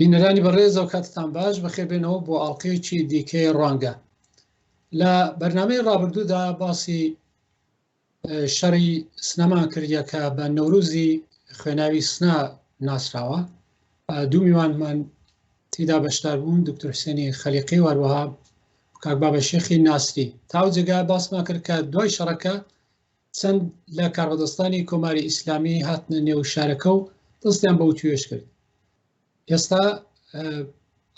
بینەرانی بەڕێز و کاتتان باش بەخێربێنەوە بۆ ئاڵلقەیەکی دیکەی ڕوانگە. لە بەرنامەی ڕابردوودا باسی شەڕی سنەمان کردیە کە بە نەوروزی خوێناوی سنا ناسراوە. دوو میوانمان تێدا بەشدار بوون، دکتۆر حسێنی خەلیقی وەروەها کاک بابەشێخی ناسری. تاو جێگا باسمان کرد کە دوای شەڕەکە چەند لە کاربەدەستانی کۆماری ئیسلامی هاتنە نێو شارەکە و دەستیان بەو توێش کرد. ئێستا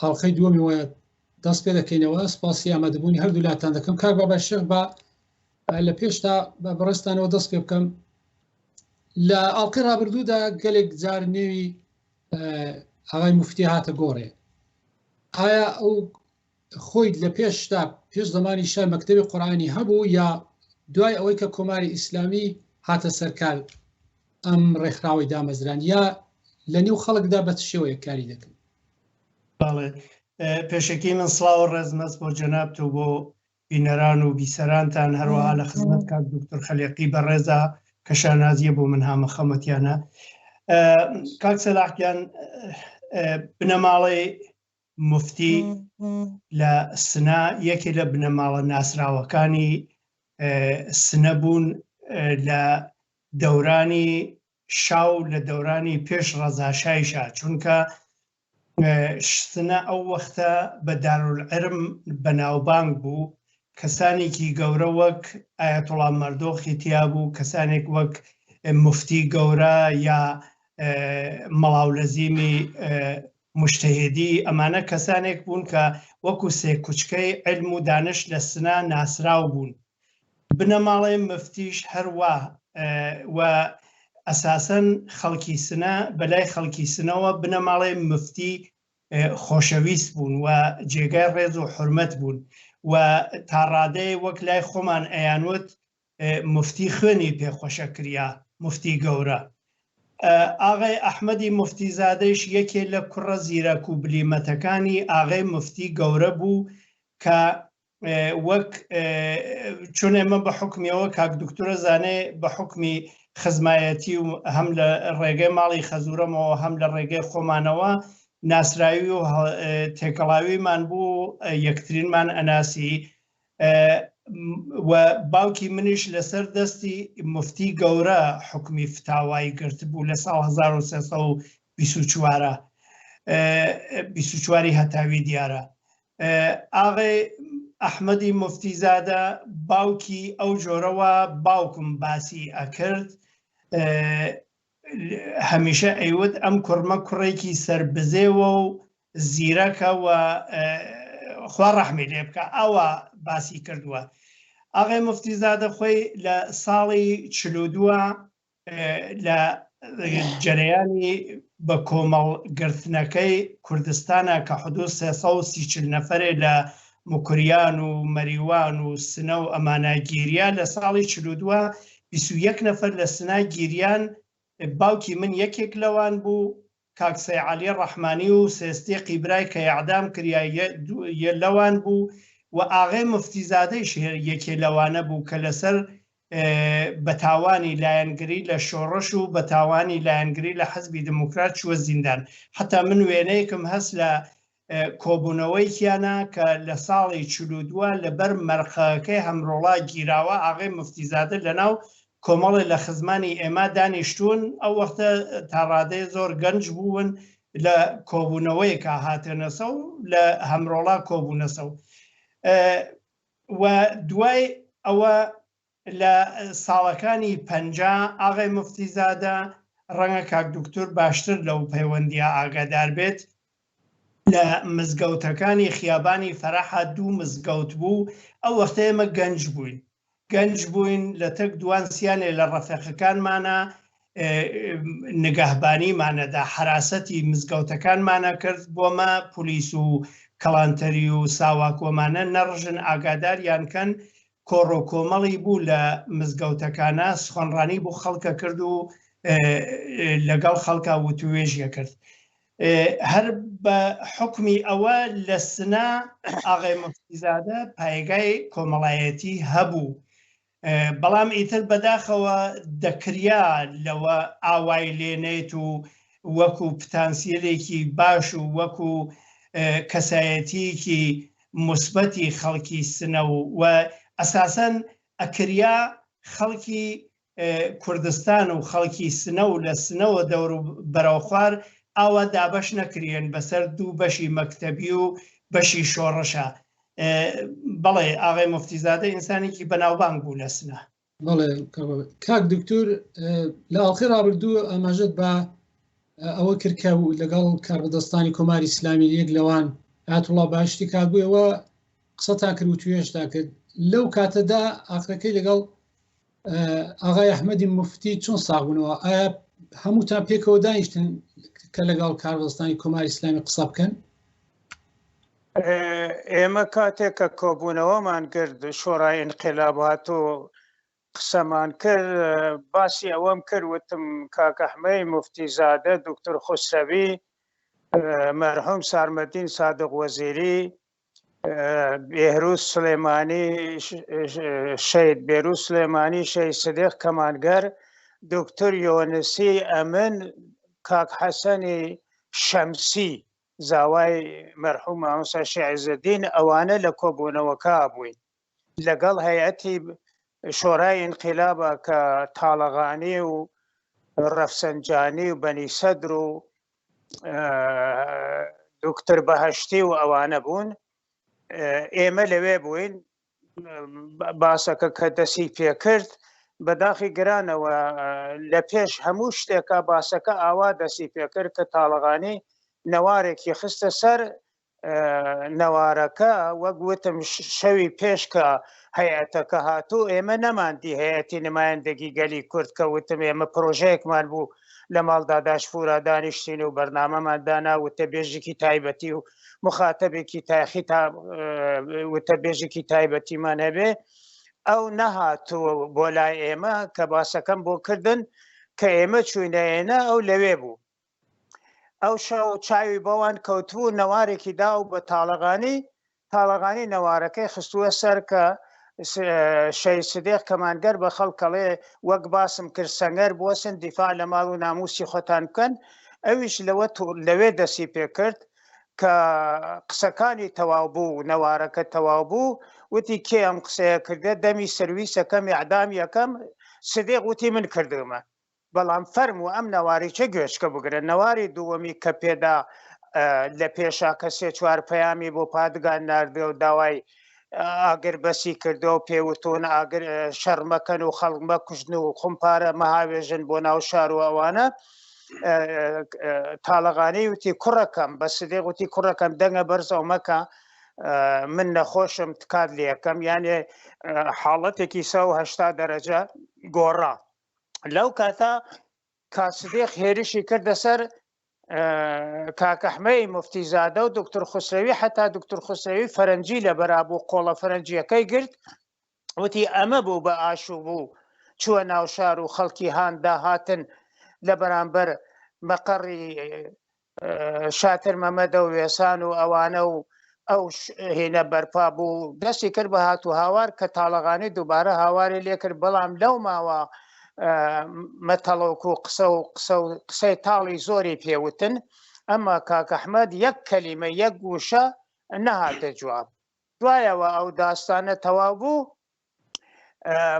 ئاڵلقەی دووەمی وایە دەست پێ دەکەینەوە. سپاسی ئامادەبوونی هەردوو لاتان دەکەم. کاک بابەشێخ بە لە پێشتا بە بەڕێستانەوە دەست پێ بکەم. لە ئاڵلقەی ڕابردوودا گەلێک جار نێوی ئاغای موفتی هاتە گۆڕێ. ئایا ئەو خۆی لە پێشتا پێش زمانی شار مەکتەبی قورئانی هەبوو یا دوای ئەوەی کە کۆماری ئیسلامی هاتە سەرکار ئەم ڕێکخراوەی دامەزران، یا لە نێو خەڵکدا بە شێوەیە کاری دەکەن؟ باڵێ، پێشەکی من سڵاو ڕێزمەست بۆ جەنابتە و بۆ بینەران و بیسەرانتان، هەروەها لە خزمەت کاک دکتۆر خەلیقی بەڕێزە کە شانازیە بۆ من هامە خەمەتیانە. کاک سەلاحگیان، بنەماڵی موفتی لە سنا یەکێ لە بنەماڵە ناسراوەکانی سنە بوون لە دەورانی شاو، لە دەورانی پێش ڕەزاشایشە، چونکە سنە ئەو وەختە بە دارولعلم بەناوبانگ بوو. کەسانێکی گەورە وەک ئایەتوڵا مەردۆخی تیا بوو، کەسانێک وەک موفتی گەورە یا مەڵاولەزیمی مشتهێدی، ئەمانە کەسانێک بوون کە وەکو سێ کوچکەی علم و دانش لە سنا ناسراو بوون. بنەماڵی مفتیش هەروە و ئەساسەن خەڵکی سنە بەلای خەڵکی سنەوە بنەماڵی مفتی خۆشەویست بوون و جێگای ڕێز و حورمەت بوون و تا ڕادەیە وەک لای خۆمان ئەیانوت مفتی خوێنی پێخۆشە کریا، مفتی گەورە. ئاغای ئەحمەدی موفتیزادەش یەکێ لە کوڕە زیرەک و بلیمەتەکانی ئاغای مفتی گەورە بوو کە وەک چون ئێمە بە حکمیەوە کاک دکتۆرە زانێ بە حکمی خزمایەتی و هەم لە ڕێگەی ماڵی خەزورەمەوە هەم لە ڕێگەی خۆمانەوە ناسراوی و تێکەڵاویمان بوو، یەکترینمان ئەناسی و باوکی منیش لەسەر دەستی مفتی گەورە حکمی فتاوایی گرت بوو لە ساڵ 1324 هەتاوی دیارە. ئاغای ئەحمەدی موفتیزادە باوکی ئەو جۆرەوە باوکم باسی ئەکرد، هەمیشە ئەیوت ئەم کوڕمە کوڕێکی سربزێوە و زیرەکە و خوا ڕەحمی لێ بکە، ئەوە باسی کردووە. ئاغای موفتیزادە خۆی لە ساڵی 42 لە جەرەیانی بە کۆمەڵگرتنەکەی کوردستانە کە حدود 330 نەفەرێ لە مکریان و مەریوان و سنە و ئەمانە گیریا، لە ساڵی 42 21 نەفەر لە سنا گیریان. باوکی من یەکێک لەوان بوو، کاک سەیعەلی ڕەحمانی و سێستێ قیبرای کە ئیعدام کردیا لەوان بوو و ئاغای موفتیزادەیش یەکێ لەوانە بوو کە لەسەر بەتاوانی لایەنگری لە شۆڕش و بەتاوانی لایەنگری لە حەزبی دموکرات چووە زیندان. حتا من وێنەیەکم هەست لە کۆبوونەوەیکیانە کە لە ساڵی 42 لەبەر مەرخەکەی هەمڕۆڵا گیراوە ئاغای موفتیزادە لەناو کۆمەڵی لە خزمانی ئێمە دانیشتون. ئەو وەختە تا ڕادەیە زۆر گەنج بوون لە کۆبوونەوەیکە هاتێنەسە و لە هەمڕۆڵا کۆبوونەسە و دوای ئەوە لە ساڵەکانی 50 ئاغای موفتیزادە ڕەنگە کاک دکتۆر باشتر لەو پەیوەندیە ئاگادار بێت، لە مزگەوتەکانی خیابانی فەرەحە دوو مزگەوت بوو. ئەو وەختە ئێمە گەنج بووین لە تەک دوانسیانێ لە ڕەفێقەکانمانە نگەهبانیمانەدا، حراسەتی مزگەوتەکانمانە کرد بۆمە پۆلیس و کەڵانتەری و ساواکۆمانە نەڕژن ئاگاداریان کەن. کۆڕۆ کۆمەڵی بوو لە مزگەوتەکانە، سخۆنڕانی بوو خەڵکە کرد و لەگەڵ خەڵکا وتوێژیە کرد. هەر بە حکمی ئەوە لە سنا ئاغای موفتیزادە پایگای کۆمەڵایەتی هەبوو، بەڵام ئیتر بەداخەوە دەکریا لەوە ئاوای لێنێت و وەکو پتانسیلێکی باش و وەکو کەسایەتیکی مثبەتی خەڵکی سنە و ئەساسەن ئەکریا خەڵکی کوردستان و خەڵکی سنە و لە سنەوە دەور و بەراوخوار ئاوا دابەش نەکرێن بەسەر دوو بەشی مەکتەبی و بەشی شۆڕەشە. بەڵێ ئاغای مفتیزادە ئینسانێکی بەناوبانگ بوو لە سنە. بەڵێ کاک دکتور لە ئاڵقەی ڕابردوو ئاماژەت بە ئەوە کردکە و لەگەڵ کاربەدەستانی کۆماری ئیسلامی یەک لەوان ئایەتوڵڵا باشتی کاتبوویەوە قسەتان کرد و توێشتا کرد. لەو کاتەدا ئاخرەکەی لەگەڵ ئاغای ئەحمەدی مفتی چۆن ساغبوونەوە؟ ئایا هەمووتان پێکەوە دانیشتن کە لەگەڵ کاربەدەستانی کۆماری ئیسلامی قسە بکەن؟ ئێمە کاتێک کە کۆبوونەوەمان کرد شۆڕای ئینقیلابات و قسەمان کرد باسی ئەوەم کرد وتم کاک ئەحمەدی موفتیزادە دکتۆر خوسەوی مەرحوم سارمەدین سادق وەزیری بێهروز سلێمانی شەید بێروز سلێمانی شەید سدیق کەمانگەر دکتۆر یۆنسی ئەمن کاک حەسەنی شەمسی زاوای مەرحوم مامۆستا شێعزەدین ئەوانە لە کۆبوونەوەکە بووین لەگەڵ هەیەتی شۆرای ئینقیلابە کە تاڵەغانی و ڕەفسەنجانی و بەنی سەدر و دکتۆر بەهەشتی و ئەوانە بوون. ئێمە لەوێ بووین. باسەکە کە دەسی پێکرد بەداخی گرانەوە لە پێش هەموو شتێکە باسەکە ئاوا دەسی پێکرد کە تاڵەغانی نەوارێکی خستە سەر نەوارەکە وەک وتم شەوی پێش کە هەیەتەکە هاتوو ئێمە نەماندی هەیەتی نمایەندەگی گەلی کورد کە وتم ئێمە پرۆژەیەکمان بوو لە ماڵدا داشفورا دانیشتین و بەرنامەمان دانا وتەبێژێکی تایبەتی و مخاتەبێکی تاخی وتەبێژێکی تایبەتیمان هەبێ ئەو نەهاتووە بۆ لای ئێمە کە باسەکەم بۆ کردن کە ئێمە چوینەیەنە ئەو لەوێ بوو. ئەو شەو چاوی بەوان کەوتبوو نەوارێکی دا و بە تاڵەغانی نەوارەکەی خستووە سەر کە شەید سدیق کەمانگەر بە خەڵکەڵێ وەک باسم کرد سەنگەر بوەسن دیفاع لە ماڵ و ناموسی خۆتان بکەن. ئەویش لەوێ دەسی پێکرد کە قسەکانی تەواو بوو نەوارەکە تەواو بوو وتی کێ ئەم قسەیە کردێت دەمی سرویسەکەم ئیعدام یەکەم سدیق وتی من کردومە بەڵام فەرم و ئەم نەواریچە گوێچکە بگرە. نەواری دووەمی کە پێدا لە پێشا کە سێ چوار پەیامی بۆ پادگان ناردێ و داوای ئاگر بەسی کردەوە پێوتون ئاگر شەڕمەکەن و خەڵمە کوژن و خومپارە مەهاوێژن بۆ ناو شار و ئەوانە تاڵەغانی وتی کوڕەکەم بە سدیق وتی کوڕەکەم دەنگە بەرزەو مەکە من نەخۆشم تکات لێەکەم یانێ حاڵەتێکی 180 دەرەجە گۆڕا. لەو کاتا کاسدیق هێرشی کردە سەر کاک ئەحمەدی موفتیزادە و دکتۆر خوسەوی حتا دکتۆر خوسەوی فەرەنجی لە بەرابوو قۆڵە فەرەنجیەکەی گرت وتی ئەمە بوو بە ئاشوو بوو چووە ناو شار و خەڵکی هاندا هاتن لە بەرامبەر مەقەڕی شاتر مەمەدە و وێسان و ئەوانە و ئەو هێنە بەرپا بوو دەستی کرد بە هات و هاوار کە تاڵەغانی دووبارە هاواری لێ کرد بەڵام لەو ماوە مەتەڵۆک و قسەی تاڵی زۆری پێوتن ئەمە کاک ئەحمەد یەک کەلیمە یەک گوشە نەهاتە جواب. دوایەوە ئەو داستانە تەواو بوو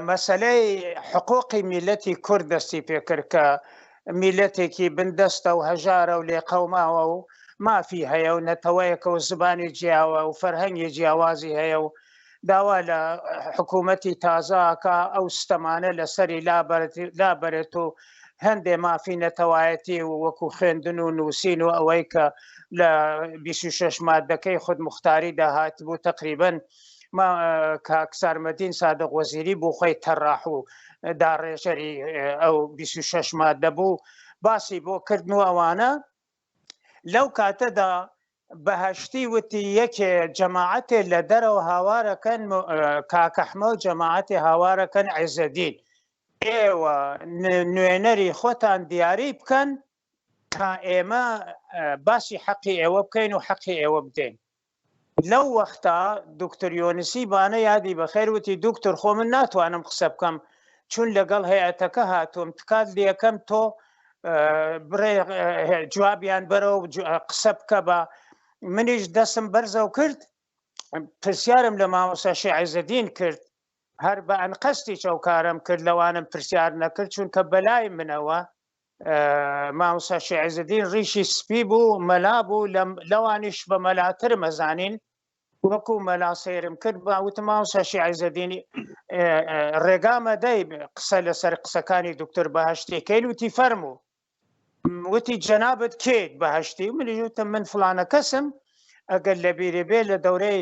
مەسەلەی حقوقی میلەتی کورد دەستی پێکرد کە میلەتێکی بندەستە و هەژارە و لێقەوماوە و مافی هەیە و نەتەوەیەکە و زبانی جیاوە و فەرهەنگی جیاوازی هەیە و داوا لە حکوومەتی تازاکە ئەو ستەمانە لەسەری لابەرێت و هەندێ مافی نەتەوایەتی و وەکو خوێندن و نووسین و ئەوەی کە لە 26 مادەکەی خود مختاری داهات بوو تقریبەن کاک سارمەدین سادق وەزیری بوو خۆی تەڕاح و داڕێژەری ئەو 26 مادە بوو باسی بۆ کردن و ئەوانە. لەو کاتەدا بەهەشتی وتی یەکێ جەماعەتێ لە دەرەوە هاوارەکەن کاک ئەحمەد جەماعەتی هاوارەکەن عیزەدین ئێوە نوێنەری خۆتان دیاری بکەن تا ئێمە باسی حەقی ئێوە بکەین و حەقی ئێوە بدەین. لەو وەختا دکتۆر یۆنسی بانە یادی بەخێر وتی دکتۆر خۆ من ناتوانم قسە بکەم چون لەگەڵ هەیەتەکە هاتووم تکات لێەکەم تۆ بڕێ جوابیان بەرەو قسە بکە بە منیش دەستم بەرزە و کرد پرسیارم لە مامۆستا عیزەدین کرد هەر بە ئەنقەستی چاوکارم کرد لەوانم پرسیار نەکرد چونکە بەلای منەوە مامۆستا عیزەدین ڕیشی سپی بوو مەلا بوو لەوانیش بە مەلاتر مەزانین وەکو مەلا سەیرم کرد باوتم مامۆستا عیزەدینی ڕێگامە دەی قسە لەسەر قسەکانی دکتۆر بەهەشتی کەیل وتی فەرموو وتی جەنابەت کێت بەهەشتی منیش وتم من فڵانە کەسم ئەگەر لە بیرێ بێ لە دەورەی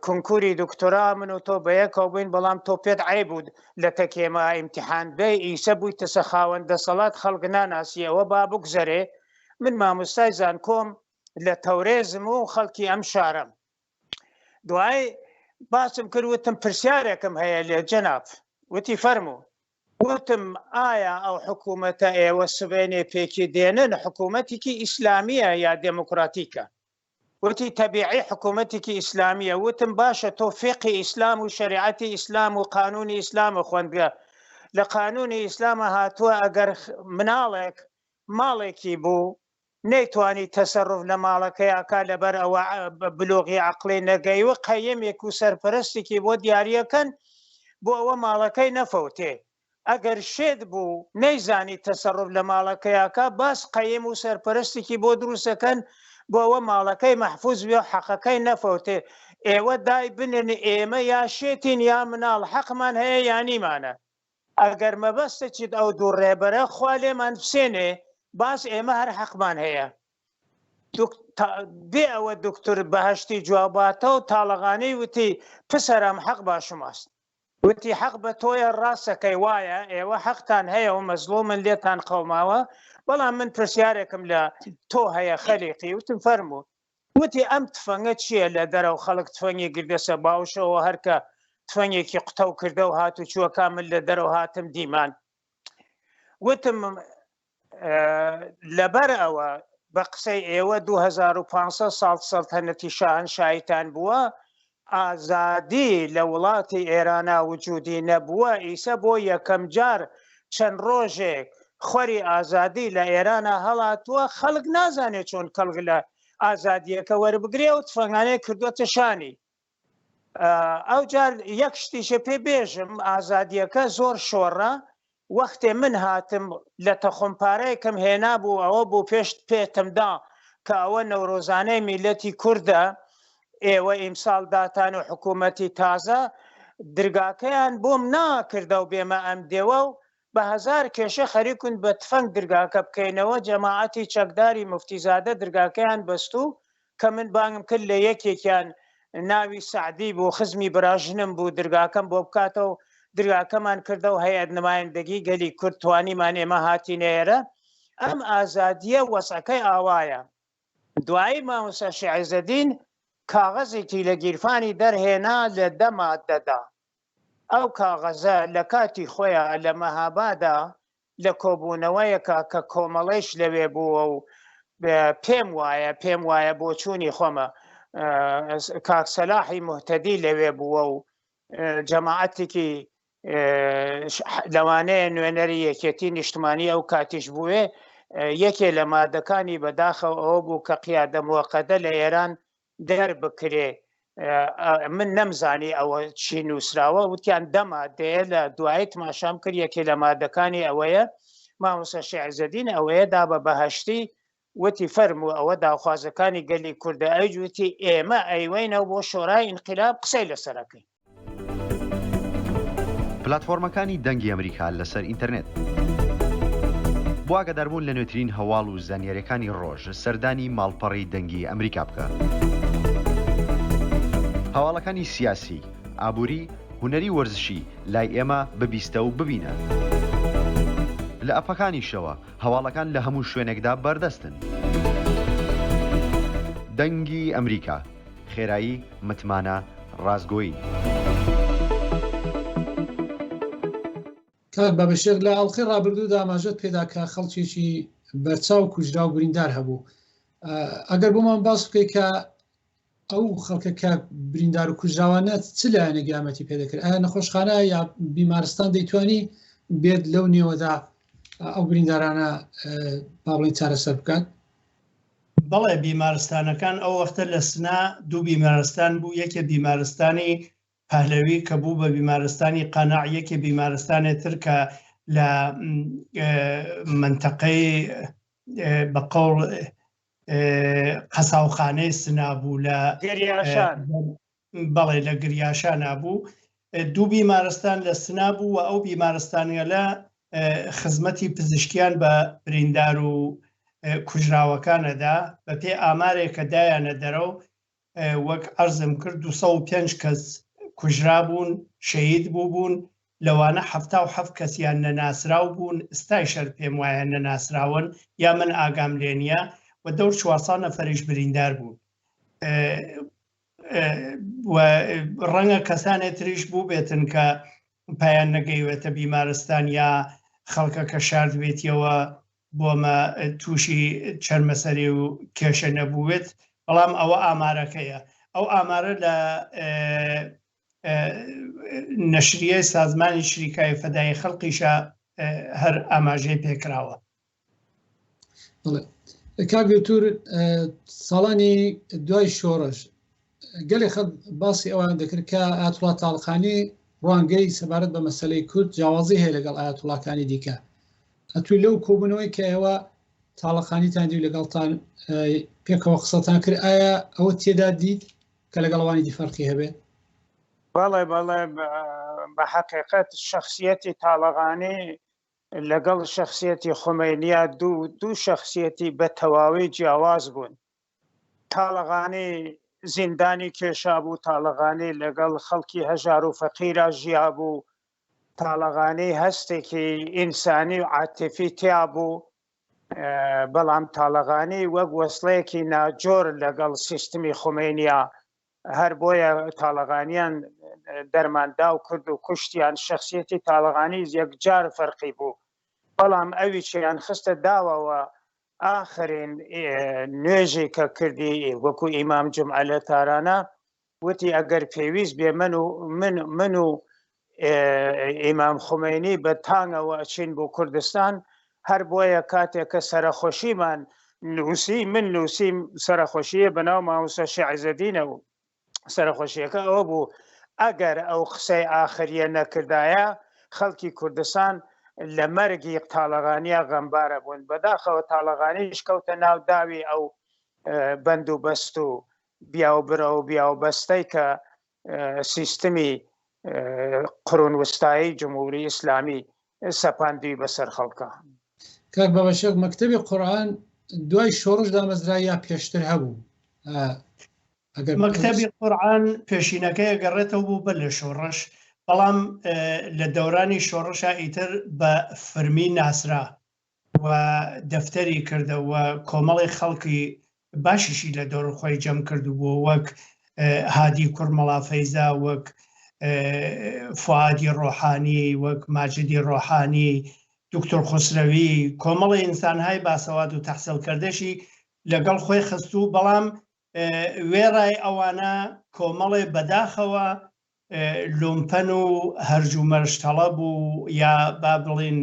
کنکوری دکتۆرا من و تۆ بە یەکەوە بووین بەڵام تۆ پێت عیب بوو لە تەکێمە ئیمتیحان بێ ئیسە بوویتە سە خاوەندە سەڵات خەڵک ناناسیەوە با بگوزەرێ من مامۆستای زانکۆم لە تەورێزم و خەڵکی ئەم شارەم دوای باسم کرد وتم پرسیارێکم هەیە لێ جەناب وتی فەرموو وتم ئایا ئەو حکوومەتە ئێوە سبێنێ پێکی دێنن حکوومەتێکی ئیسلامیە یا دموکراتیکە وتی تەبیعی حکوومەتێکی ئیسلامیە وتم باشە تۆ فقی ئیسلام و شریعەتی ئیسلام و قانونی ئیسلامە خوێندگە لە قانونی ئیسلامە هاتووە ئەگەر مناڵێک ماڵێکی بوو نەیتوانی تەسەڕف لە ماڵەکەیاکە لەبەر ئەوە بلوغی عەقڵی نەگەیوە قەیەمێک و سەرپەرستێکی بۆ دیاریەکەن بۆ ئەوە ماڵەکەی نەفەوتێ ئەگەر شێت بوو نەیزانی تەسەڕف لە ماڵەکەیاکە باس قەیم و سەرپەرستێکی بۆ دروستەکەن بۆ ئەوە ماڵەکەی مەحفوظ بێ و حەقەکەی نەفەوتێ ئێوە دای بنن ئێمە یا شێتین یا مناڵ حەقمان هەیە یانیمانە ئەگەر مەبەستە چیت ئەو دوو ڕێبەرە خوا لێمان بسێنێ باس ئێمە هەر حەقمان هەیە بێ ئەوە دکتۆر بەهەشتی جواباتە و تاڵەغانەی وتی پسەرم حەق باشماست وتی حەق بە تۆیە ڕاستەکەی وایە ئێوە حەقتان هەیە و مەزلومن لێتان قەوماوە بەڵام من پرسیارێکم لە تۆ هەیە خەلیقی وتم فەرموو وتی ئەم تفەنگە چییە لە دەرەوە خەڵک تفەنگی گردەسە باوشەوە هەرکە تفەنگێکی قوتە و کردە و هات و چووە کامل لە دەرەوە هاتم دیمان وتم لەبەر ئەوە بە قسەی ئێوە 2500 ساڵ سەڵتەنەتی شاهنشاهیتان بووە ئازادی لە وڵاتی ئێرانە وجودی نەبووە ئیسە بۆ یەکەم جار چەند ڕۆژێک خۆری ئازادی لە ئێرانە هەڵاتووە خەڵک نازانێت چۆن کەڵک لە ئازادیەکە وەربگرێ و تفەنگانەیە کردووەتە شانی ئەو جار یەک شتیشە پێ بێژم ئازادیەکە زۆر شۆڕە وەختێ من هاتم لە تەخۆمپارەیەکەم هێنا بوو ئەوە بوو پێشت پێتمدا کە ئەوە نەورۆزانەی میلەتی کووردە ئێوە ئیمساڵ داتان و حکوومەتی تازە درگاکەیان بۆم ناکردە و بێمە ئەم دێوە و بە هەزار کێشە خەریکون بە تفەنگ درگاکە بکەینەوە جەماعەتی چەکداری مفتیزادە درگاکەیان بەستوو کە من بانگم کرد لە یەکێکیان ناوی سعدی بوو خزمی براژنم بوو درگاکەم بۆ بکاتە و درگاکەمان کردە و هەیەت نمایندگی گەلی کورد توانیمان ئێمە هاتینێرە ئەم ئازادیە وەسەکەی ئاوایە دوایی مامۆستا عیزەدین کاغەزێکی لە گیرفانی دەرهێنا لە دەمادەدا ئەو کاغەزە لە کاتی خۆیان لە مەهابادا لە کۆبوونەوەیەکە کە کۆمەڵەیش لەوێ بووە و پێم وایە بۆ چوونی خۆمە کاک سەلاحی موهتەدی لەوێ بووە و جەماعەتێکی لەوانەیە نوێنەری یەکێتی نیشتمانی ئەو کاتیش بووێ یەکێ لە مادەکانی بەداخەوە ئەوە بوو کە قیادە موەقەدە لە ئێران دەربکرێ من نەمزانی ئەوە چی نووسراوە وتیان دەمادەیە لە دوایی تماشام کرد یەکێ لە مادەکانی ئەوەیە مامۆستا عیزەدین ئەوەیە دا بە بەهەشتی وتی فەرموو ئەوە داخوازەکانی گەلی کوردە ئەیجوتی ئێمە ئەیوەینەوە بۆ شۆرای ئینقلاب قسەی لەسەرەکەی پلاتفۆرمەکانی دەنگی ئەمریکا لەسەر ئینتەرنێت بۆ ئاگاداربوون لە نوێترین هەواڵ و زانیاریەکانی ڕۆژ سەردانی ماڵپەڕی دەنگی ئەمریکا بکە. هەواڵەکانی سیاسی، ئابووری، هونەری وەرزشی لای ئێمە ببیستە و ببینە. لە ئەپەکانیشەوە هەواڵەکان لە هەموو شوێنێکدا بەردەستن. دەنگی ئەمریکا، خێرایی، متمانە، ڕازگۆیی. کاک بەبەشێر لە ئەڵقەی ڕابردوودا ئاماژەت پێدا کە خەڵکێکی بەرچاو کوژرا و بریندار هەبوو. ئەگەر بۆمان باس بکەی کە ئەو خەڵکە کە بریندار و کوژراوانە چ لایەنە گیامەتی پێدەکرد؟ ئایا نەخۆشخانە یا بیمارستان دەیتوانی بێت لەو نێوەدا ئەو بریندارانە با بڵین چارەسەر بکات؟ بەڵێ بیمارستانەکان ئەو وەختە لە سنا دوو بیمارستان بوو، یەکێ بیمارستانی پەهلەوی کە بوو بە بیمارستانی قەناع، یەکێ بیمارستانی تر کە لە منتەقەی بەقەوڵ قەساوخانەی سنا بوو لە بەڵێ لە گریاشانە بوو. دوو بیمارستان لە سنا بوو و ئەو بیمارستانیە لە خزمەتی پزیشکیان بە بریندار و کوژراوەکانەدا بە پێی ئامارێکە دایانە دەرەو وەک ئەرزم کرد 205 کەس کوژرا بوون، شەهید بوون، لەوانە 77 کەسیان نەناسراو بوون، ئستای شەر پێم وایە نەناسراون یا من ئاگام لێ نییە و دەور 400 نەفەریش بریندار بوون. ڕەنگە کەسانێک تریش بوو بێتن کە پایان نەگەیوێتە بیمارستان یا خەڵکەکە شاردبێتیەوە بۆمە تووشی چەرمەسەری و کێشە نەبووێت، بەڵام ئەوە ئامارەکەیە. ئەو ئامارە لە نەشریەی سازمانی شریکای فەدایی خەڵقیشە هەر ئاماژەی پێکراوە. کاک دکتۆر، ساڵانی دوای شۆڕش گەلێ خەڵک باسی ئەوان دەکرد کە ئایەتوڵا تاڵقانی ڕوانگەی سەبارەت بە مەسەلەی کورد جیاوازی هەیە لەگەڵ ئایەتوڵاکانی دیکە. ئەتوی لەو کۆبوونەوەی کە ئێوە تاڵەقانیتان دی لەگەڵتان پێکەوە قسەتان کرد، ئایا ئەوە تێدا دیت کە لەگەڵەوانی دی فەرقی هەبێت؟ بەڵێ بە حەقیقەت شەخصیەتی تاڵەقانی لەگەڵ شەخصیەتی خۆمەینیا دوو شەخصیەتی بە تەواوی جیاواز بوون. تاڵەقانی زیندانی کێشا بوو، تاڵەقانی لەگەڵ خەڵکی هەژار و فەقیرە ژیا بوو، تاڵەقانی هەستێکی ئینسانی و عاتیفی تیا بوو، بەڵام تاڵەقانی وەک وەسڵەیەکی ناجۆر لەگەڵ سیستمی خۆمەینیا هەر بۆیە تاڵەقانیان دەرماندا و کرد و کوشتیان. شخصیەتی تاڵەقانی یەکجار فەرقی بوو، بەڵام ئەویچیان خستە داوەوە ئاخرین نوێژی کە کردی وەکو ئیمام جومعە لە تارانە وتی ئەگەر پێویست بێ من و ئیمام خۆمەینی بە تانگەوە ئەچین بۆ کوردستان، هەر بۆیە کاتێک کە سەرخۆشیمان نووسی من نووسیم سەرخۆشیە بەناو مامۆستا شێعزەدینە و سەرخۆشیەکە ئەوە بوو ئەگەر ئەو قسەی ئاخریە نەکردایە خەڵکی کوردستان لە مەرگی تاڵەقانیە غەمبارە بوون. بەداخەوە تاڵەقانیش کەوتە ناو داوی ئەو بەند و بەست و بیاوبرە و بیاوبەستەی کە سیستمی قڕون وستایی جمهوری ئیسلامی سەپاندوی بەسەر خەڵکە. کاک بابەشێک، مەکتەبی قورئان دوای شۆڕش دامەزرا یا پێشتر هەبوو؟ مەکتەبی قورئان پێشینەکەی گەڕێتەوە بوو بە لە شۆڕش، بەڵام لە دەورانی شۆڕشە ئیتر بە فرمی ناسرا و دەفتەری کردەوە کۆمەڵی خەڵکی باشیشی لە دەور خۆی جەم کردبوو، وەک هادی کوڕمەڵا فەیزا، وەک فوادی ڕۆحانی، وەک ماجدی ڕۆحانی، دکتۆر خوسرەوی، کۆمەڵی ئینسانهای باسەواد و تەحسیلکردەشی لەگەڵ خۆی خستوو، بەڵام وێڕای ئەوانە کۆمەڵی بەداخەوە لۆمپەن و هەرجوو مەرشتەڵە بوو یا با بڵین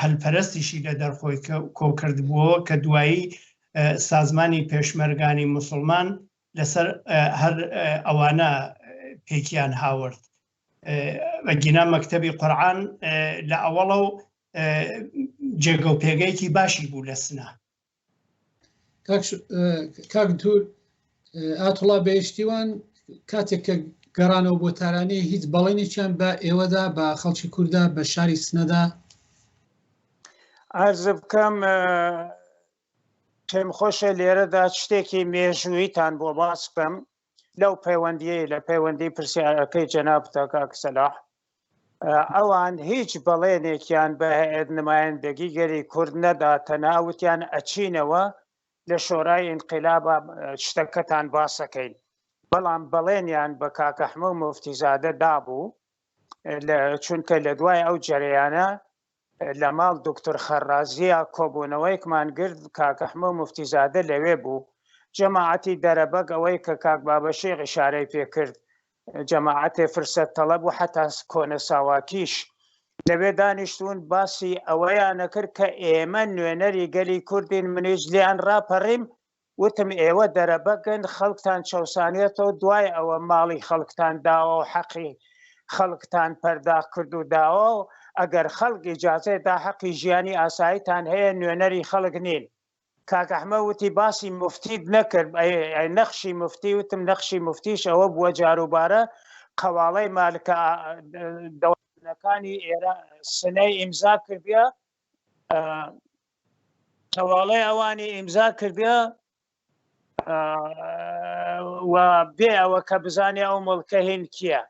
هەلپەرستیشی لە دەرخۆی کۆکردبووە کە دوایی سازمانی پێشمەرگانی موسڵمان لەسەر هەر ئەوانە پێکیان هاورد. گینا مەکتەبی قورئان لە ئەوەڵە و جێگە و پێگەیەکی باشی بوو لە سنا. کاک دکتۆر، ئایەتوڵا بەهێشتیوان کاتێک کە گەڕانەوە بۆ تارانەیە هیچ بەڵێنێکیان بە ئێوەدا بە خەڵکی کووردا بە شاری سنەدا؟ عەرز بکەم پێم خۆشە لێرەدا شتێکی مێژوویتان بۆ باس بکەم لەو پەیوەندیە لە پەیوەندی پرسیارەکەی جەنابتە کاک سەلاح. ئەوان هیچ بەڵێنێکیان بە هەیەت نمایەندەگی گەری کورد نەداتە ناوتیان ئەچینەوە لە شۆرای ئینقیلابە شتەکەتان باسەکەین، بەڵام بەڵێنیان بە کاک ئەحمەد موفتیزادە دابوو چونکە لە دوای ئەو جەرەیانە لە ماڵ دکتۆر خەرازیە کۆبوونەوەیەکمان گرت. کاک ئەحمەد موفتیزادە لەوێ بوو، جەماعەتی دەرەبەگ ئەوەی کە کاک بابەشێغ ئیشارەی پێکرد جەماعەتێ فرسەت تەڵەب و حتا کۆنە ساواکیش لەوێ دانیشتون باسی ئەوەیان نەکرد کە ئێمە نوێنەری گەلی کوردین منیش لیان ڕاپەڕیم وتم ئێوە دەرەبەگەن خەڵکتان چەسانێتەوە دوای ئەوە ماڵی خەڵکتان داوە و حەقی خەڵکتان پەرداخ کرد و داوە و ئەگەر خەڵک ئیجازەدا حەقی ژیانی ئاساییتان هەیە نوێنەری خەڵک نین. کاک ئەحمە وتی باسی موفتیت نەکرد نەخشی موفتی وتم نەخشی موفتیش ئەوە بووە جاروبارە قەواڵەی مالکە دەوڵەتەکانی ئێرە سنەی ئیمزا کردبیە قەواڵەی ئەوانی ئیمزا کردبیە و بێ ئەوە کە بزانێ ئەو مڵکە هین کیە.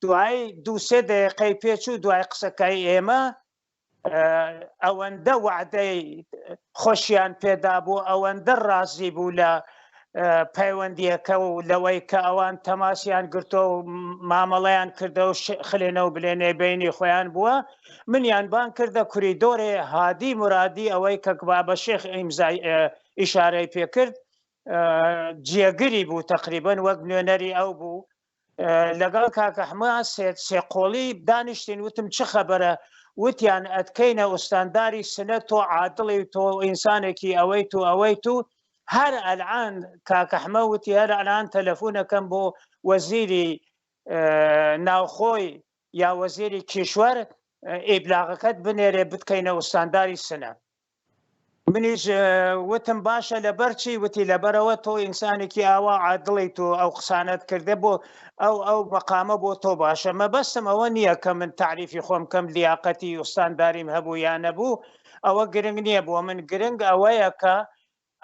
دوای دووسێ دقیقەی پێچوو دوای قسەکەی ئێمە ئەوەندە وعدەی خۆشیان پێدا بوو ئەوەندە ڕازی بوو لە پەیوەندیەکە و لەوەی کە ئەوان تەماسیان گرتۆ و مامەڵەیان کردە و خلێنە و بلێنێ بینی خۆیان بووە منیان بان کردە کوریدۆرێ هادی مرادی ئەوەی کە بابە شێخ ئیشارەی پێکرد جێگری بوو تقریبن وەک نوێنەری ئەو بوو لەگەڵ کاک ئەحمە سێقۆڵی دانیشتین وتم چه خەبەرە وتیان ئەتکەینە ئوستانداری سنە تۆ عادڵی تۆ ئینسانێکی ئەوەی تو ئەوەی تو هەر ئەلعان کاک ئەحمە وتی هەر ئەلان تەلەفۆنەکەم بۆ وەزیری ناوخۆی یا وەزیری کیشوەر ئیبلاغەکەت بنێرێ بتکەینە ئوستانداری سنە. منیش وتم باشە لەبەرچی وتی لەبەرەوە تۆ ئینسانێکی ئاوا عادڵی تۆ ئەو قسانت کردێ بۆ ئەو مەقامە بۆ تۆ باشە مەبەستم ئەوە نییە کە من تعریفی خۆم کەم لیاقەتی ئوستانداریم هەبوو یان نەبوو ئەوە گرنگ نییە بۆ من گرنگ ئەوەیە کە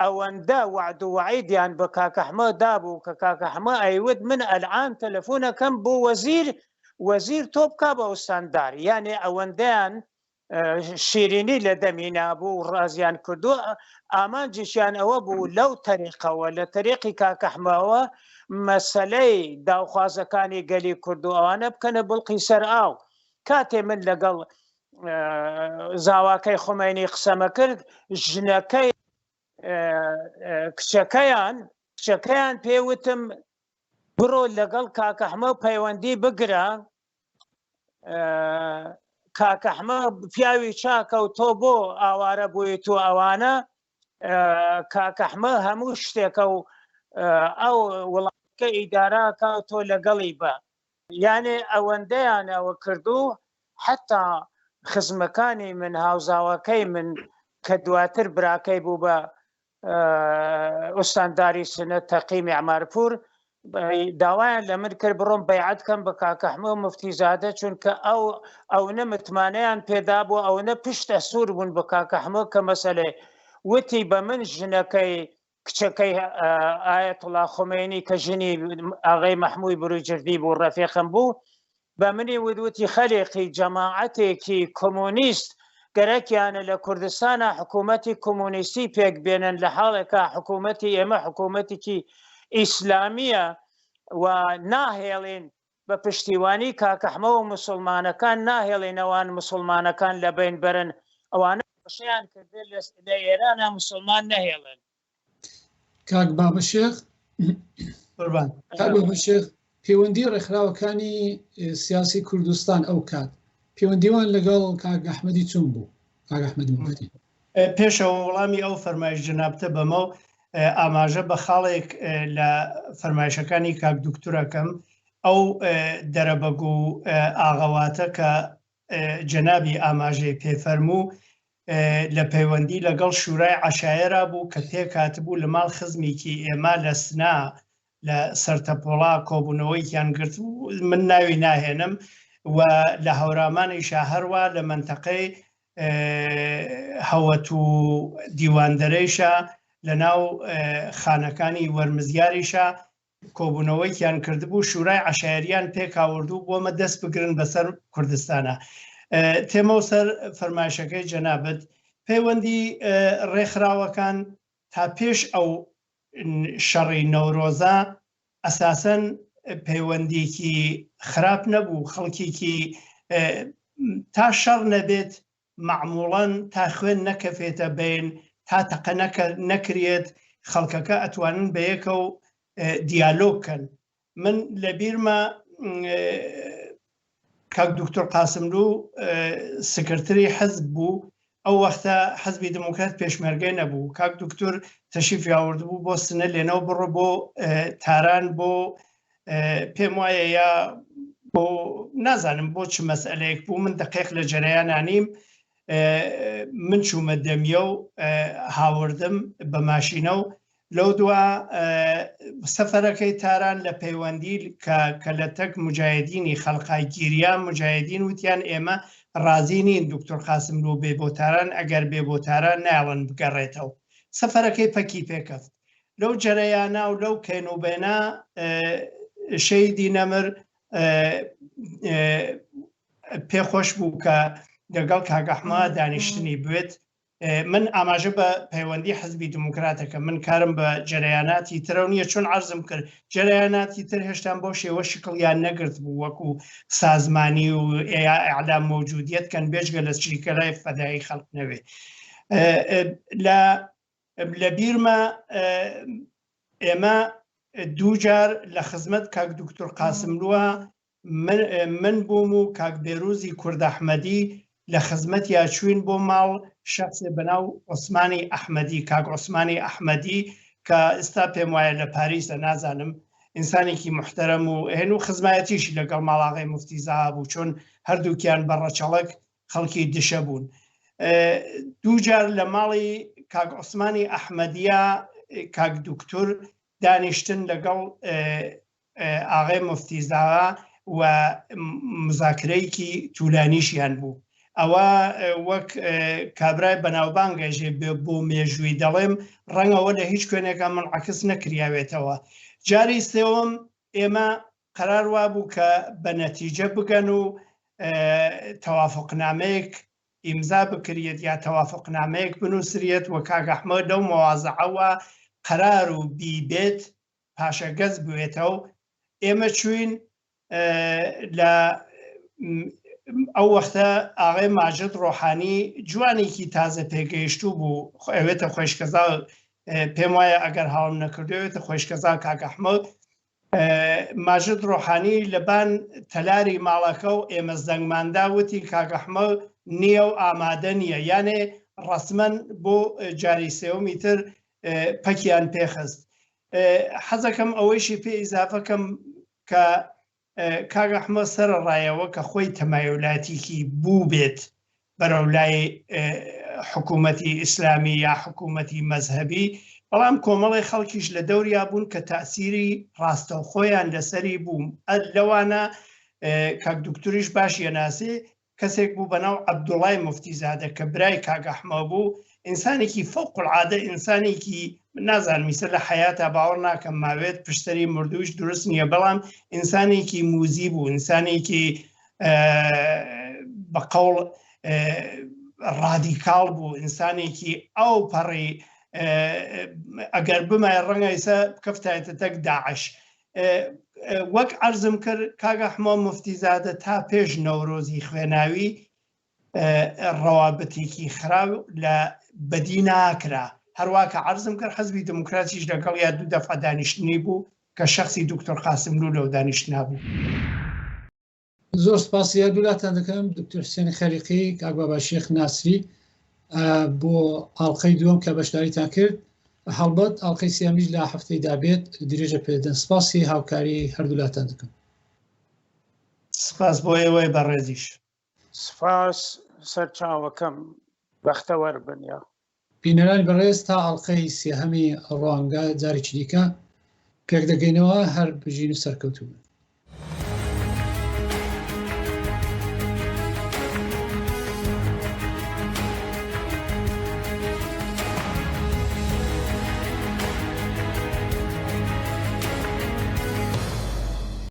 ئەوەندە وعد و وعیدیان بە کاک ئەحمە دابوو کە کاک ئەحمە ئەیوت من ئەلعان تەلەفۆنەکەم بۆ وەزیر تۆ بکا بە ئوستاندار یانێ ئەوەندەیان شیرینی لە دەمی نابوو و ڕازیان کردو ئامانجیشیان ئەوە بوو لەو تەریقەوە لە تەریقی کاک ئەحمەوە مەسەلەی داوخوازەکانی گەلی کورد و ئەوانە بکەنە بڵقی سەر ئاو. کاتێ من لەگەڵ زاواکەی خومینی قسەمە کرد ژنەکەی کچەکەیان پێوتم بڕۆ لەگەڵ کاک ئەحمە پەیوەندی بگرە کاک ئەحمە پیاوی چاکە و تۆ بۆ ئاوارە بووی تۆ ئەوانە کاک ئەحمە هەموو شتێکە و ئەو وڵاتەکە ئیداراکە تۆ لەگەڵی بە یانێ ئەوەندەیان ئەوە کردو حتا خزمەکانی من هاوزاوەکەی من کە دواتر براکەی بوو بە ئوستانداری سنە تەقی معمارپور داوایان لە من کرد بڕۆم بەیعەت کەم بە کاک ئەحمە مفتیزادە چونکە ئەوە متمانەیان پێدا بوو ئەوە پشتە سوور بوون بە کاک ئەحمە کە مەسەلەی وتی بە من ژنەکەی کچەکەی ئایەتوڵا خومینی کە ژنی ئاغای مەحموود بروجردی بوو ڕەفیقم بوو بە منی وتی خەلێقی جەماعەتێکی کۆمۆنیست گەرەکیانە لە کوردستانە حکوومەتی کۆمۆنیستی پێک بێنن لە حاڵێکە حکوومەتی ئێمە حکوومەتێکی ئیسلامیە و ناهێڵین بە پشتیوانی کاک ئەحمە و موسڵمانەکان ناهێڵینەوان موسڵمانەکان لە بین بەرن ئەوانە بەشیان کردێ لە ئێرانە موسڵمان نەهێڵن. کاک بابەشێخ پەیوەندی ڕێکخراوەکانی سیاسی کوردستان ئەو کات پەیوەندیوان لەگەڵ کاک ئەحمەدی چۆن بوو کاک ئەحمەدی موفتی پێشەوە وەڵامی ئەو فەرمایش جنابتە بەمە ئاماژە بە خاڵێک لە فەرمایشەکانی کاک دوکتورەکەم ئەو دەرەبەگ و ئاغەواتە کە جەنابی ئاماژەی پێفەرموو لە پەیوەندی لەگەڵ شورای عەشایەرا بوو کە تێکاتبوو لە ماڵ خزمێکی ئێمە لە سنا لە سەرتەپۆڵا کۆبوونەوەیکیان گرت من ناوی ناهێنم و لە هەورامانیشا هەروە لە منتەقەی هەوەت و دیواندەرەیشە لە ناو خانەکانی وەرمزیاریشە کۆبوونەوەیکیان کردبوو شورای عەشایەریان پێکاوردوو بۆمە دەست بگرن بەسەر کوردستانە. تێمە سەر فەرمایشەکەی جەنابەت پەیوەندی ڕێکخراوەکان تا پێش ئەو شەڕی نەورۆزە ئەساسەن پەیوەندێکی خراپ نەبوو خەڵکێکی تا شەڕ نەبێت معموڵەن تا خوێن نەکەفێتە بین تا تەقە نەکرێت خەڵکەکە ئەتوانن بەیەکە و دیالۆگکەن. من لە بیرمە کاک دکتۆر قاسملوو سکرتری حەزب بوو، ئەو وەختە حەزبی دموکرات پێشمەرگەی نەبوو. کاک دکتۆر تەشریف یاوردبوو بۆ سنە لێنەوە بڕۆ بۆ تاران، بۆ پێم وایە یا بۆ نازانم بۆ چ مەسئلەیەک بوو. من دقیق لە جەرەیانانیم، من چوومە دەمیە و هاوردم بە ماشینە و لەو دووە سەفەرەکەی تاران لە پەیوەندی کە لە تەک مجاهدینی خەڵقای گیریان مجاهدین وتیان ئێمە ڕازی نین دکتۆر قاسملوو بێ بۆ تاران، ئەگەر بێ بۆ تاران ناوەن بگەڕێتەوە. سەفەرەکەی پەکی پێکەفت. لەو جەرەیانە و لەو کێنوبێنە شەیدی نەمر پێخۆش بوو کە لەگەڵ کاک ئەحمەد دانیشتنی بوێت. من ئاماژە بە پەیوەندی حەزبی دموکراتەکە، من کارم بە جەرەیاناتی ترە و نییە، چۆن عەرزم کرد جەرەیاناتی تر هێشتان بۆ شێوە شکڵیان نەگرت بوو وەکو سازمانی و ئیعلام مەوجودیەت کەن بێژگە لە شریکەلای فەدایی خەڵق نەوێ. لە بیرمە ئێمە دوو جار لە خزمەت کاک دکتۆر قاسملووە من بووم و کاک بێروزی کورد ئەحمەدی لە خزمەت یا چوین بۆ ماڵ شخصێ بەناو عوسمانی ئەحمەدی، کاک عوسمانی ئەحمەدی کە ئێستا پێم وایە لە پاریسە، نازانم، ئینسانێکی محتەرەم و هێن و خزمایەتیشی لەگەڵ ماڵاغی موفتی زاها بوو، چۆن هەردووکیان بەڕەچەڵک خەڵکی دشە بوون. دوو جار لە ماڵی کاک عوسمانی ئەحمەدیە کاک دکتۆر دانیشتن لەگەڵ ئاغای موفتی زاها و مزاکرەیەکی توولانیشیان بوو. ئەوە وەک کابرای بەناوبانگەژێ بۆ مێژووی دەڵێم ڕەنگەوە لە هیچ کوێنێکە منعکس نەکریاوێتەوە. جاری سێوەم ئێمە قەرار وا بوو کە بە نەتیجە بگەن و تەوافقنامەیەک ئیمزا بکرێت یا تەوافقنامەیەک بنووسرێت و کاک ئەحمەد لەو مەوازەعەوە قەرار و بیبێت پاشە گەز بوێتەوە. ئێمە چوین لە ئەو وەختە ئاغای ماجد ڕۆحانی جوانێکی تازە پێگەیشتوو بوو، ئەوێتە خۆشکەزا، پێم وایە ئەگەر هاوڵ نەکردوێتە خۆشکەزا کاک ئەحمەد. ماجد ڕۆحانی لەبان تەلاری ماڵەکە و ئێمە زەنگماندا وتی کاک ئەحمەد نییە و ئامادە نییە، یانێ ڕەسمەن بۆ جاری سێوەمی تر پەکیان پێخست. حەزەکەم ئەوەیشی پێ ئیزافەکەم کە کاک ئەحمەد سەرڕایەوە کە خۆی تەمایلاتێکی بوو بێت بەرەو لای حکوومەتی ئیسلامی یا حکوومەتی مەزهەبی، بەڵام کۆمەڵی خەڵکیش لە دەوریا بوون کە تاثیری ڕاستەوخۆیان لەسەری بوو. لەوانە کاک دکتۆریش باش یەناسێ کەسێک بوو بەناو عەبدوڵای موفتیزادە کە برای کاک ئەحمەد بوو، ئینسانێکی فەوقولعادە، ئینسانێکی نازانم میسە لە حەیاتە باوەڕ ناکەم ماوێت پشتەری مردوویش دروست نییە، بەڵام ئینسانێکی موزی بوو، ئینسانێکی بە قەوڵ ڕادیکاڵ بوو، ئینسانێکی ئەو پەڕی ئەگەر بمای ڕەنگەیسە کەفتایەتە تەک داعش. وەک عەرزم کرد کاک ئەحمەد موفتیزادە تا پێش نەورۆزی خوێناوی ڕەوابەتێکی خراپ لە بەدی ناکرا. هەروواکە عەرزم کرد حەزبی دموکراتیش لەگەڵ یا دوو دەفع دانیشتنی بوو کە شەخصی دکتۆر قاسملوو لەو دانیشتنا بوو. زۆر سپاس یادوولاتان دەکەم دکتۆر حسێنی خەلیقی، کاک باباشێخ ناسری بۆ ئاڵقەی دووەم کە بەشداریتان کرد. هەڵبەت ئاڵقەی سیامیش لە هەفتەی دابێت درێژە پێدەن. سپاسی هاوکاری هەردوولاتان دەکەم. سپاس بۆ ئێوەی بەڕێزیش. سپاس سەرچاوەکەم بەختەوەر بنیا. بینەرانی بەڕێز تا ئاڵقەی سێهەمی ڕوانگە جارێکی دیکە پێک دەگەینەوە، هەر بژین و سەرکەوتوو بن.